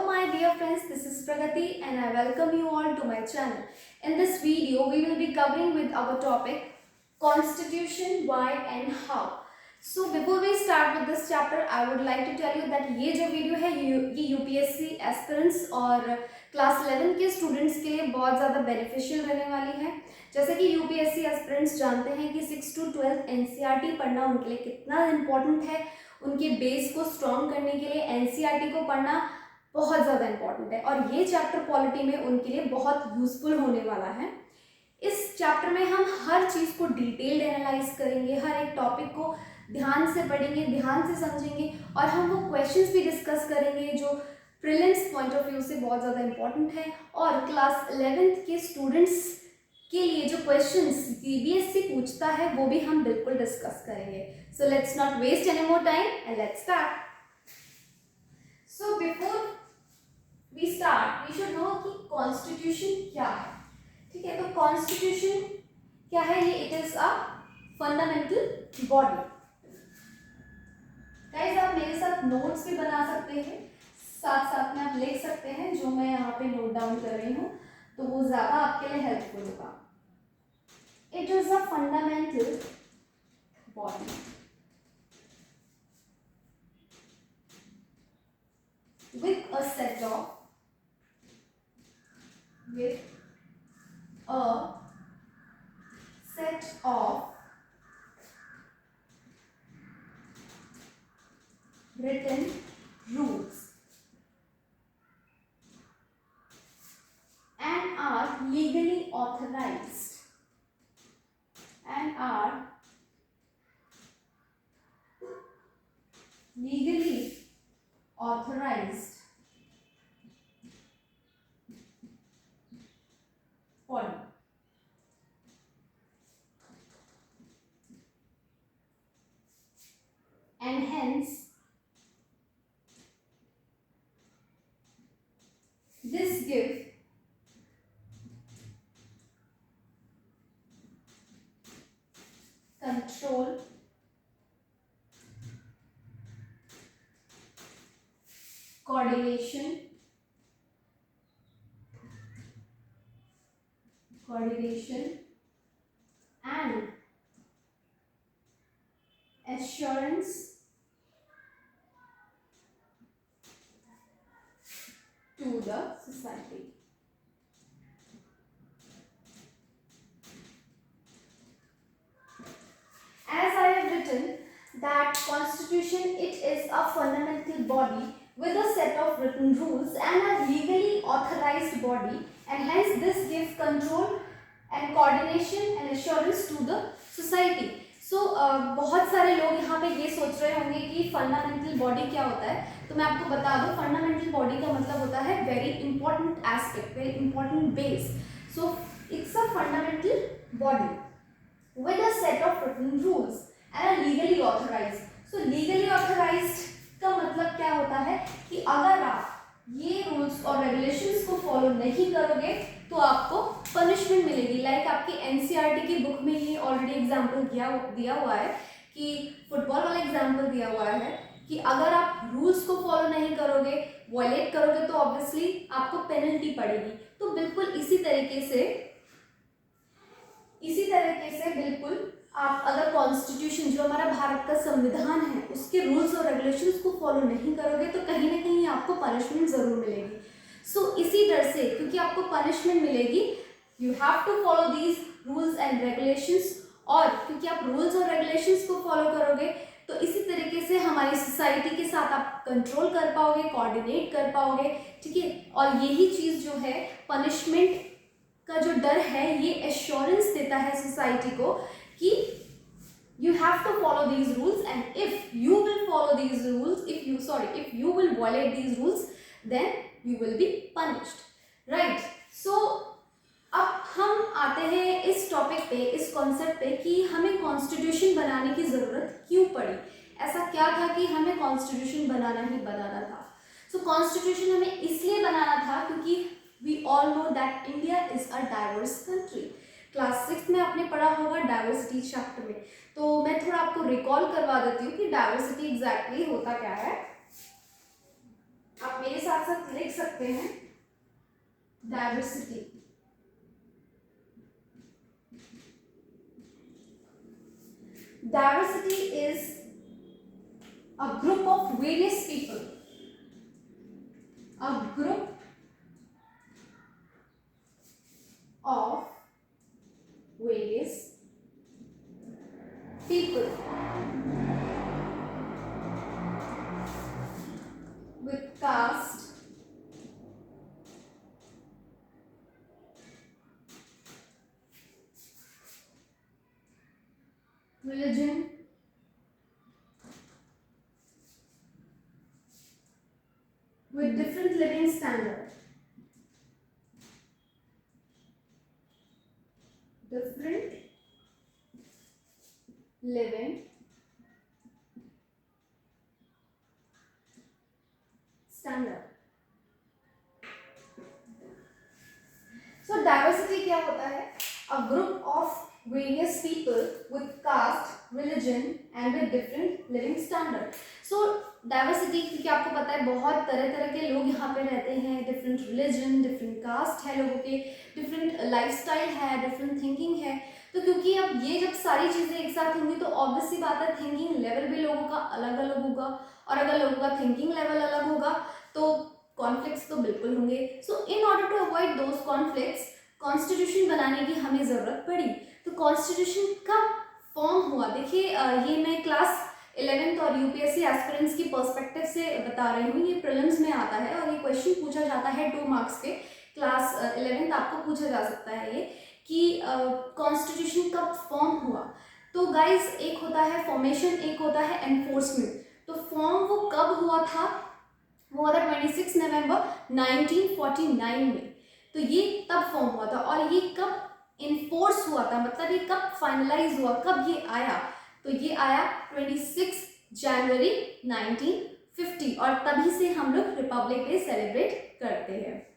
my dear friends, this is Pragati and I welcome you all to my channel. In this video, we will be covering with our topic Constitution, why and how. So before we start with this chapter, I would like to tell you that ये जो video है ये UPSC aspirants और class 11 के students के लिए बहुत ज़्यादा बेनिफिशियल रहने वाली है। जैसे कि यूपीएससी एस्पिरेंट्स जानते हैं कि 6 to 12 एनसीईआरटी पढ़ना उनके लिए कितना इम्पोर्टेंट है। उनके बेस को स्ट्रॉन्ग करने के लिए एनसीईआरटी को पढ़ना बहुत ज़्यादा इम्पॉर्टेंट है और ये चैप्टर पॉलिटी में उनके लिए बहुत यूजफुल होने वाला है। इस चैप्टर में हम हर चीज़ को डिटेल्ड एनालाइज करेंगे, हर एक टॉपिक को ध्यान से पढ़ेंगे, ध्यान से समझेंगे और हम वो क्वेश्चंस भी डिस्कस करेंगे जो प्रीलिम्स पॉइंट ऑफ व्यू से बहुत ज़्यादा इम्पॉर्टेंट है और क्लास 11th के स्टूडेंट्स के लिए जो क्वेश्चंस सीबीएसई पूछता है वो भी हम बिल्कुल डिस्कस करेंगे। So let's not waste any more time and let's start. So before we start we should know कि कॉन्स्टिट्यूशन क्या है। ठीक है, तो कॉन्स्टिट्यूशन क्या है? ये it is a fundamental body. Guys, आप मेरे साथ नोट्स भी बना सकते हैं, साथ साथ में आप लिख सकते हैं जो मैं यहाँ पे नोट डाउन कर रही हूँ, तो वो ज़्यादा आपके लिए हेल्पफुल होगा। It is a fundamental body with a set of written rules and are legally authorized body. And hence this gives control, coordination and assurance to the society. As I have written that constitution, it is a fundamental body with a set of written rules and a legally authorized body, and hence this gives control and coordination and assurance to the society. So बहुत सारे लोग यहाँ पे ये सोच रहे होंगे कि फंडामेंटल बॉडी क्या होता है, तो मैं आपको बता दूँ फंडामेंटल बॉडी का मतलब होता है very important aspect, very important base. So it's a fundamental body with a set of written rules and are legally authorized. So legally authorized का मतलब क्या होता है कि अगर आप ये रूल्स और रेगुलेशंस को फॉलो नहीं करोगे तो आपको पनिशमेंट मिलेगी। लाइक आपकी एनसीईआरटी की बुक में ये ऑलरेडी एग्जाम्पल दिया हुआ है कि फुटबॉल वाला एग्जाम्पल दिया हुआ है कि अगर आप रूल्स को फॉलो नहीं करोगे, वायलेट करोगे, तो ऑब्वियसली आपको पेनल्टी पड़ेगी। तो बिल्कुल इसी तरीके से बिल्कुल आप अगर कॉन्स्टिट्यूशन जो हमारा भारत का संविधान है उसके रूल्स और रेगुलेशंस को फॉलो नहीं करोगे तो कहीं ना कहीं आपको पनिशमेंट जरूर मिलेगी। सो इसी डर से, क्योंकि आपको पनिशमेंट मिलेगी, you have to follow these rules and regulations, और क्योंकि आप रूल्स और रेगुलेशंस को फॉलो करोगे तो इसी तरीके से हमारी सोसाइटी के साथ आप कंट्रोल कर पाओगे, कोऑर्डिनेट कर पाओगे। ठीक है, और यही चीज़ जो है पनिशमेंट का जो डर है ये एश्योरेंस देता है सोसाइटी को कि you have to follow these rules and if you will follow these rules, if you will violate these rules then you will be punished, right. So अब हम आते हैं इस टॉपिक पे, इस कॉन्सेप्ट पे कि हमें कॉन्स्टिट्यूशन बनाने की ज़रूरत क्यों पड़ी। ऐसा क्या था कि हमें कॉन्स्टिट्यूशन बनाना था। सो कॉन्स्टिट्यूशन हमें इसलिए बनाना था क्योंकि we all know that India is a diverse country. Class 6 में आपने पढ़ा होगा डाइवर्सिटी चैप्टर में, तो मैं थोड़ा आपको रिकॉल करवा देती हूँ कि डाइवर्सिटी एग्जैक्टली होता क्या है। आप मेरे साथ साथ लिख सकते हैं diversity. Diversity is a group of various people. A group of various people with caste, religion, with different living standard, different living standard. So diversity क्या होता है? A group of various people with caste, religion and with different living standard. So diversity क्योंकि आपको पता है बहुत तरह तरह के लोग यहाँ पे रहते हैं, different religion, different caste है लोगों के, different lifestyle है, different thinking है। तो क्योंकि अब ये जब सारी चीज़ें एक साथ होंगी तो ऑब्वियस सी बात है थिंकिंग लेवल भी लोगों का अलग अलग होगा, और अगर लोगों का थिंकिंग लेवल अलग होगा तो कॉन्फ्लिक्ट्स तो बिल्कुल होंगे। So in order to avoid those conflicts constitution बनाने की हमें ज़रूरत पड़ी। तो कॉन्स्टिट्यूशन कब फॉर्म हुआ? देखिए ये मैं क्लास 11th और यूपीएससी एस्पिरेंट्स की पर्सपेक्टिव से बता रही हूँ। ये प्रीलिम्स में आता है और ये क्वेश्चन पूछा जाता है 2 मार्क्स पे। क्लास 11th आपको पूछा जा सकता है ये कि कॉन्स्टिट्यूशन कब फॉर्म हुआ। तो गाइज एक होता है फॉर्मेशन, एक होता है एनफोर्समेंट। तो फॉर्म वो कब हुआ था? वो था 26 नवंबर 1949 में। तो ये तब फॉर्म हुआ था। और ये कब इन्फोर्स हुआ था, मतलब ये कब फाइनलाइज हुआ, कब ये आया? तो ये आया 26 जनवरी 1950 और तभी से हम लोग रिपब्लिक डे सेलिब्रेट करते हैं।